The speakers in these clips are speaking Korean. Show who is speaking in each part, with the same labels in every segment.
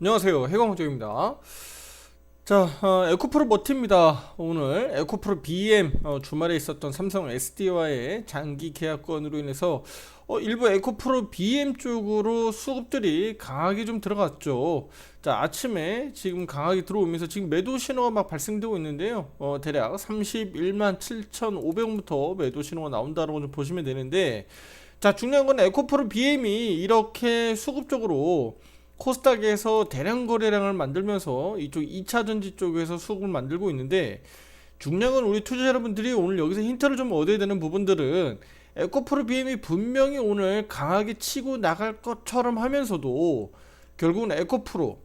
Speaker 1: 안녕하세요, 해광호정입니다. 자, 에코프로 머티입니다. 오늘 에코프로 BM 주말에 있었던 삼성 SD와의 장기 계약건으로 인해서 일부 에코프로 BM 쪽으로 수급들이 강하게 좀 들어갔죠. 자, 아침에 지금 강하게 들어오면서 지금 매도 신호가 막 발생되고 있는데요. 대략 31만 7,500원부터 매도 신호가 나온다고 좀 보시면 되는데, 자, 중요한 건 에코프로 BM이 이렇게 수급적으로 코스닥에서 대량 거래량을 만들면서 이쪽 2차전지 쪽에서 수급을 만들고 있는데, 중요한 건 우리 투자자 여러분들이 오늘 여기서 힌트를 좀 얻어야 되는 부분들은, 에코프로 BM이 분명히 오늘 강하게 치고 나갈 것처럼 하면서도 결국은 에코프로,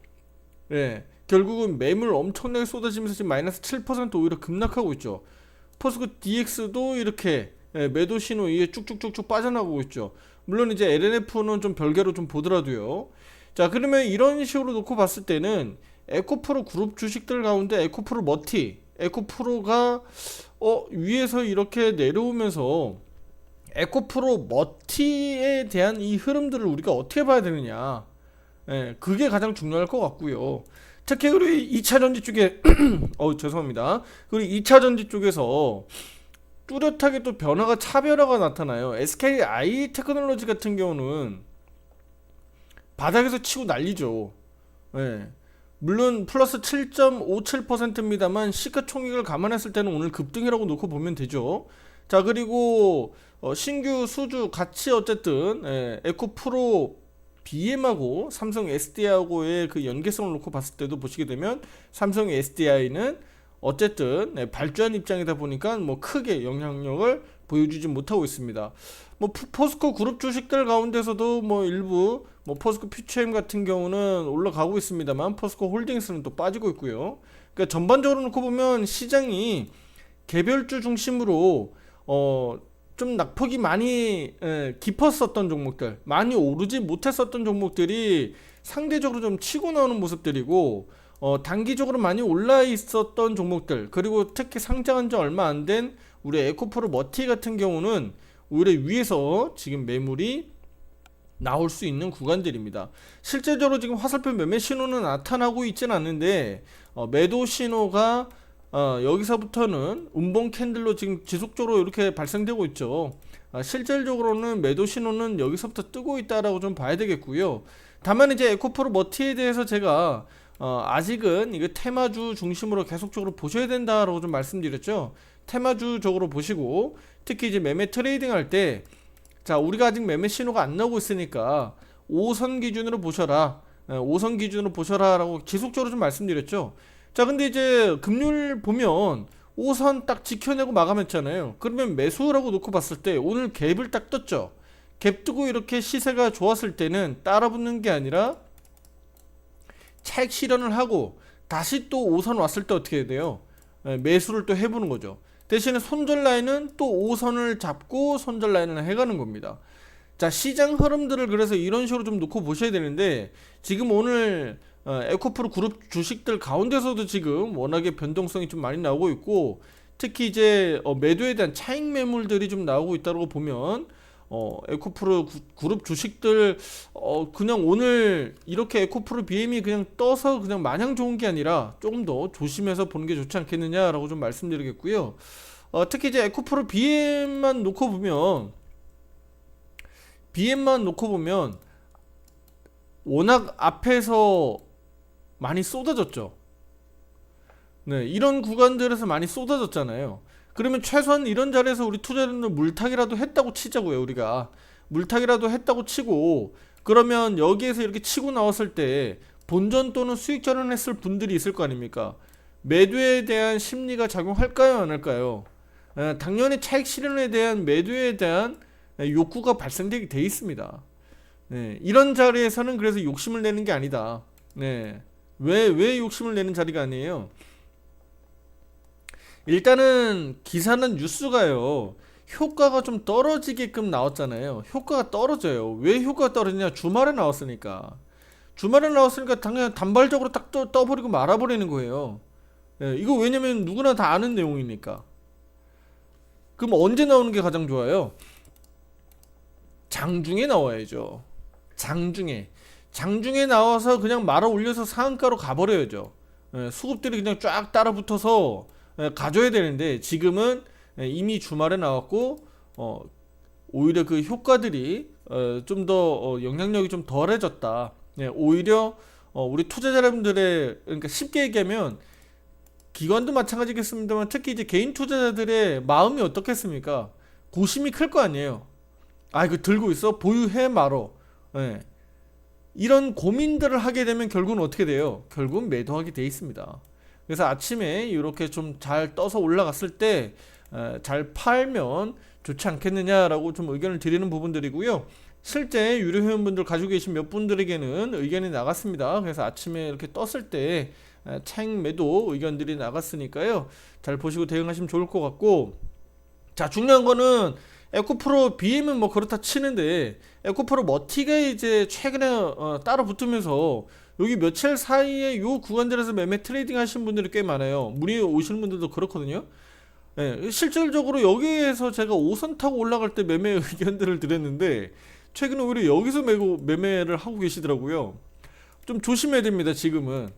Speaker 1: 결국은 매물 엄청나게 쏟아지면서 지금 마이너스 7% 오히려 급락하고 있죠. 포스코 DX도 이렇게 매도 신호 이에 쭉쭉쭉쭉 빠져나가고 있죠. 물론 이제 LNF는 좀 별개로 좀 보더라도요. 자, 그러면 이런 식으로 놓고 봤을 때는 에코프로 그룹 주식들 가운데 에코프로 머티, 에코프로가 위에서 이렇게 내려오면서 에코프로 머티에 대한 이 흐름들을 우리가 어떻게 봐야 되느냐. 그게 가장 중요할 것 같고요. 특히 우리 2차 전지 쪽에 죄송합니다. 그리고 2차 전지 쪽에서 뚜렷하게 또 변화가 차별화가 나타나요. SKI 테크놀로지 같은 경우는 바닥에서 치고 난리죠. 예. 물론 플러스 7.57%입니다만 시가총액을 감안했을 때는 오늘 급등이라고 놓고 보면 되죠. 자, 그리고 신규 수주 같이 어쨌든 에코프로 BM하고 삼성 SDI하고의 그 연계성을 놓고 봤을 때도 보시게 되면 삼성 SDI는 어쨌든 발주한 입장이다 보니까 뭐 크게 영향력을 보여주지 못하고 있습니다. 뭐 포스코 그룹 주식들 가운데서도 뭐 일부 뭐 포스코 퓨처엠 같은 경우는 올라가고 있습니다만 포스코 홀딩스는 또 빠지고 있고요. 그러니까 전반적으로 놓고 보면 시장이 개별주 중심으로 좀 낙폭이 많이 깊었었던 종목들, 많이 오르지 못했었던 종목들이 상대적으로 좀 치고 나오는 모습들이고, 단기적으로 많이 올라 있었던 종목들, 그리고 특히 상장한 지 얼마 안 된 우리 에코프로 머티 같은 경우는 오히려 위에서 지금 매물이 나올 수 있는 구간들입니다. 실제적으로 지금 화살표 매매 신호는 나타나고 있지는 않는데, 매도 신호가 여기서부터는 음봉 캔들로 지금 지속적으로 이렇게 발생되고 있죠. 실질적으로는 매도 신호는 여기서부터 뜨고 있다라고 좀 봐야 되겠고요. 다만 이제 에코프로 머티에 대해서 제가 아직은 이거 테마주 중심으로 계속적으로 보셔야 된다라고 좀 말씀드렸죠. 테마주적으로 보시고 특히 이제 매매 트레이딩 할 때, 자, 우리가 아직 매매 신호가 안 나오고 있으니까 5선 기준으로 보셔라. 5선 기준으로 보셔라라고 지속적으로 좀 말씀드렸죠. 자, 근데 이제 금요일 보면 5선 딱 지켜내고 마감했잖아요. 그러면 매수라고 놓고 봤을 때 오늘 갭을 딱 떴죠. 갭 뜨고 이렇게 시세가 좋았을 때는 따라붙는 게 아니라 차익 실현을 하고 다시 또 5선 왔을 때 어떻게 해야 돼요? 매수를 또 해보는 거죠. 대신에 손절 라인은 또 5선을 잡고 손절 라인을 해가는 겁니다. 자, 시장 흐름들을 그래서 이런 식으로 좀 놓고 보셔야 되는데, 지금 오늘 에코프로 그룹 주식들 가운데서도 지금 워낙에 변동성이 좀 많이 나오고 있고, 특히 이제 매도에 대한 차익 매물들이 좀 나오고 있다고 보면 에코프로 그룹 주식들 그냥 오늘 이렇게 에코프로 BM이 그냥 떠서 그냥 마냥 좋은 게 아니라 조금 더 조심해서 보는 게 좋지 않겠느냐라고 좀 말씀드리겠고요. 특히 이제 에코프로 BM만 놓고 보면 워낙 앞에서 많이 쏟아졌죠. 네, 이런 구간들에서 많이 쏟아졌잖아요. 그러면 최소한 이런 자리에서 우리 투자자는 물타기라도 했다고 치자고요. 우리가 물타기라도 했다고 치고, 그러면 여기에서 이렇게 치고 나왔을 때 본전 또는 수익 전환했을 분들이 있을 거 아닙니까? 매도에 대한 심리가 작용할까요, 안 할까요? 당연히 차익 실현에 대한 매도에 대한 욕구가 발생되게 돼 있습니다. 네, 이런 자리에서는 그래서 욕심을 내는 게 아니다. 네, 왜 욕심을 내는 자리가 아니에요? 일단은 기사는 뉴스가요, 효과가 좀 떨어지게끔 나왔잖아요. 효과가 떨어져요. 왜 효과가 떨어지냐? 주말에 나왔으니까. 주말에 나왔으니까 당연히 단발적으로 딱 떠버리고 말아버리는 거예요. 이거 왜냐면 누구나 다 아는 내용이니까. 그럼 언제 나오는 게 가장 좋아요? 장중에 나와야죠. 장중에. 장중에 나와서 그냥 말아 올려서 상한가로 가버려야죠. 수급들이 그냥 쫙 따라 붙어서 가져야 되는데 지금은 이미 주말에 나왔고 오히려 그 효과들이 좀 더 영향력이 좀 덜해졌다. 오히려 우리 투자자분들의, 그러니까 쉽게 얘기하면 기관도 마찬가지겠습니다만 특히 이제 개인 투자자들의 마음이 어떻겠습니까? 고심이 클 거 아니에요. 아, 이거 들고 있어? 보유해 말어. 예. 이런 고민들을 하게 되면 결국은 어떻게 돼요? 결국은 매도하게 돼 있습니다. 그래서 아침에 이렇게 좀 잘 떠서 올라갔을 때 잘 팔면 좋지 않겠느냐라고 좀 의견을 드리는 부분들이고요. 실제 유료 회원분들 가지고 계신 몇 분들에게는 의견이 나갔습니다. 그래서 아침에 이렇게 떴을 때 차익 매도 의견들이 나갔으니까요. 잘 보시고 대응하시면 좋을 것 같고, 자, 중요한 거는 에코프로 BM은 뭐 그렇다 치는데 에코프로 머티가 이제 최근에 따라 붙으면서 여기 며칠 사이에 요 구간들에서 매매 트레이딩 하신 분들이 꽤 많아요. 문의 오시는 분들도 그렇거든요. 실질적으로 여기에서 제가 5선 타고 올라갈 때 매매 의견들을 드렸는데 최근에 오히려 여기서 매매를 하고 계시더라고요. 좀 조심해야 됩니다. 지금은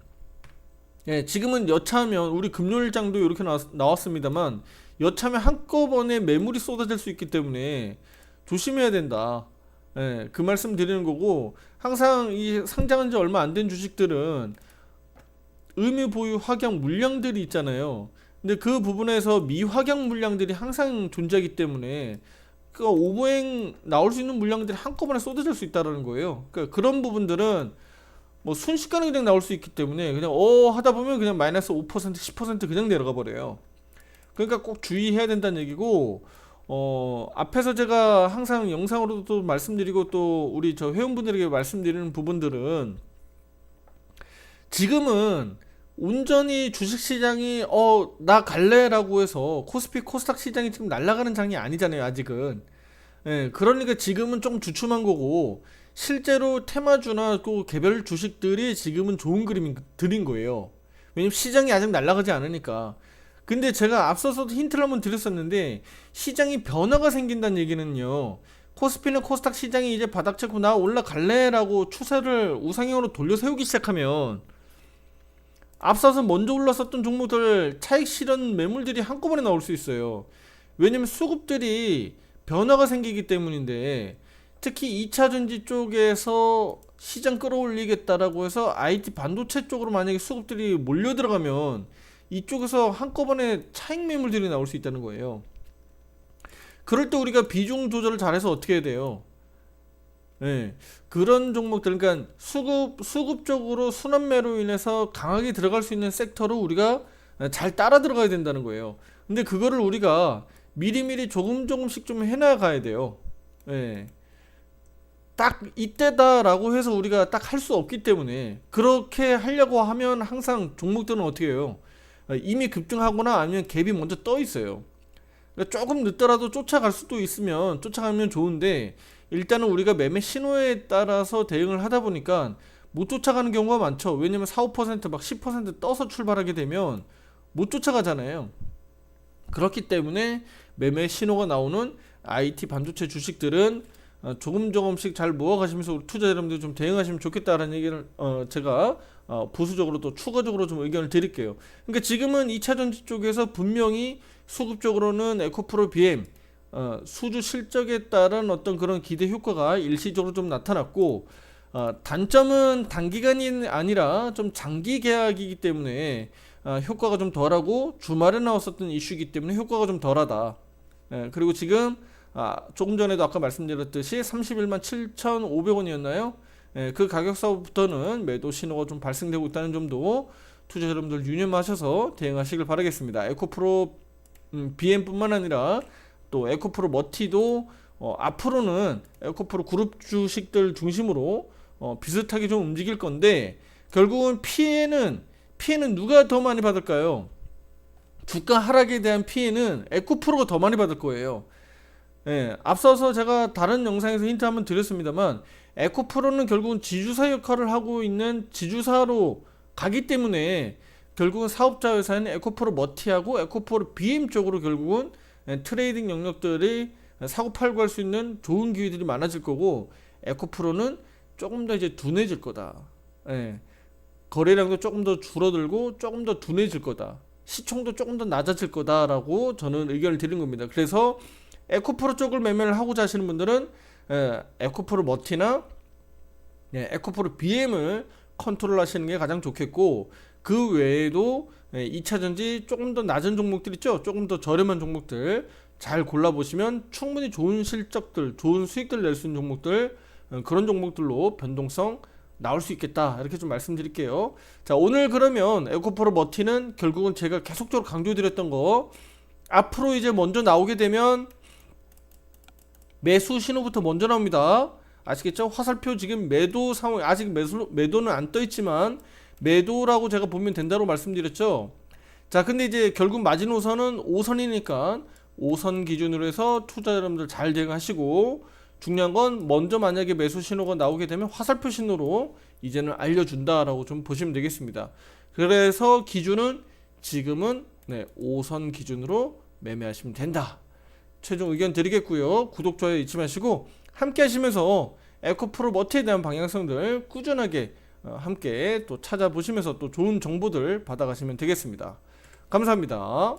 Speaker 1: 여차하면 우리 금요일장도 이렇게 나왔습니다만 여차하면 한꺼번에 매물이 쏟아질 수 있기 때문에 조심해야 된다. 그 말씀 드리는 거고, 항상 이 상장한 지 얼마 안 된 주식들은 의미 보유 확약 물량들이 있잖아요. 근데 그 부분에서 미확약 물량들이 항상 존재하기 때문에 그 오버행 나올 수 있는 물량들이 한꺼번에 쏟아질 수 있다는 거예요. 그러니까 그런 부분들은 뭐 순식간에 그냥 나올 수 있기 때문에 그냥 하다 보면 그냥 마이너스 5% 10% 그냥 내려가 버려요. 그러니까 꼭 주의해야 된다는 얘기고, 앞에서 제가 항상 영상으로도 말씀드리고 또 우리 저 회원분들에게 말씀드리는 부분들은 지금은 온전히 주식시장이 나 갈래라고 해서 코스피 코스닥 시장이 지금 날아가는 장이 아니잖아요, 아직은. 그러니까 지금은 좀 주춤한 거고, 실제로 테마주나 또 개별 주식들이 지금은 좋은 그림들인 거예요. 왜냐면 시장이 아직 날아가지 않으니까. 근데 제가 앞서서도 힌트를 한번 드렸었는데, 시장이 변화가 생긴다는 얘기는요, 코스피는 코스닥 시장이 이제 바닥 찍고 나 올라갈래라고 추세를 우상향으로 돌려 세우기 시작하면 앞서서 먼저 올랐었던 종목들 차익 실현 매물들이 한꺼번에 나올 수 있어요. 왜냐면 수급들이 변화가 생기기 때문인데, 특히 2차전지 쪽에서 시장 끌어올리겠다라고 해서 IT 반도체 쪽으로 만약에 수급들이 몰려 들어가면 이쪽에서 한꺼번에 차익 매물들이 나올 수 있다는 거예요. 그럴 때 우리가 비중 조절을 잘해서 어떻게 해야 돼요? 그런 종목들, 그러니까 수급적으로 순환매로 인해서 강하게 들어갈 수 있는 섹터로 우리가 잘 따라 들어가야 된다는 거예요. 근데 그거를 우리가 미리미리 조금씩 좀 해나가야 돼요. 딱 이때다라고 해서 우리가 딱 할 수 없기 때문에, 그렇게 하려고 하면 항상 종목들은 어떻게 해요? 이미 급등하거나 아니면 갭이 먼저 떠 있어요. 그러니까 조금 늦더라도 쫓아갈 수도 있으면 쫓아가면 좋은데, 일단은 우리가 매매 신호에 따라서 대응을 하다 보니까 못 쫓아가는 경우가 많죠. 왜냐면 4, 5%막 10% 떠서 출발하게 되면 못 쫓아가잖아요. 그렇기 때문에 매매 신호가 나오는 IT 반도체 주식들은 조금씩 잘 모아가시면서 우리 투자 여러분들 좀 대응하시면 좋겠다라는 얘기를 제가 보수적으로 또 추가적으로 좀 의견을 드릴게요. 그러니까 지금은 2차전지 쪽에서 분명히 수급적으로는 에코프로 BM 수주 실적에 따른 어떤 그런 기대 효과가 일시적으로 좀 나타났고, 단점은 단기간이 아니라 좀 장기 계약이기 때문에 효과가 좀 덜하고 주말에 나왔었던 이슈이기 때문에 효과가 좀 덜하다. 그리고 지금 조금 전에도 아까 말씀드렸듯이 31만 7,500원이었나요? 그 가격서부터는 매도 신호가 좀 발생되고 있다는 점도 투자 여러분들 유념하셔서 대응하시길 바라겠습니다. 에코프로 BM뿐만 아니라 또 에코프로 머티도 앞으로는 에코프로 그룹 주식들 중심으로 비슷하게 좀 움직일 건데, 결국은 피해는 누가 더 많이 받을까요? 주가 하락에 대한 피해는 에코프로가 더 많이 받을 거예요. 앞서서 제가 다른 영상에서 힌트 한번 드렸습니다만, 에코프로는 결국은 지주사 역할을 하고 있는 지주사로 가기 때문에 결국은 사업자 회사는 에코프로 머티하고 에코프로 BM 쪽으로 결국은 트레이딩 영역들이 사고팔고 할 수 있는 좋은 기회들이 많아질 거고, 에코프로는 조금 더 이제 둔해질 거다. 예. 거래량도 조금 더 줄어들고 조금 더 둔해질 거다. 시총도 조금 더 낮아질 거다라고 저는 의견을 드린 겁니다. 그래서 에코프로 쪽을 매매를 하고자 하시는 분들은 에코프로 머티나 에코프로 BM을 컨트롤 하시는 게 가장 좋겠고, 그 외에도 2차전지 조금 더 낮은 종목들 있죠, 조금 더 저렴한 종목들 잘 골라보시면 충분히 좋은 실적들, 좋은 수익들 낼 수 있는 종목들, 그런 종목들로 변동성 나올 수 있겠다, 이렇게 좀 말씀드릴게요. 자, 오늘 그러면 에코프로 머티는 결국은 제가 계속적으로 강조드렸던 거, 앞으로 이제 먼저 나오게 되면 매수 신호부터 먼저 나옵니다. 아시겠죠? 화살표 지금 매도 상황, 아직 매도는 안 떠 있지만 매도라고 제가 보면 된다고 말씀드렸죠. 자, 근데 이제 결국 마지노선은 5선이니까 5선 기준으로 해서 투자 여러분들 잘 대응하시고, 중요한 건 먼저 만약에 매수 신호가 나오게 되면 화살표 신호로 이제는 알려준다라고 좀 보시면 되겠습니다. 그래서 기준은 지금은 5선 기준으로 매매하시면 된다. 최종 의견 드리겠고요. 구독, 좋아요 잊지 마시고 함께 하시면서 에코프로 머티에 대한 방향성들 꾸준하게 함께 또 찾아보시면서 또 좋은 정보들 받아가시면 되겠습니다. 감사합니다.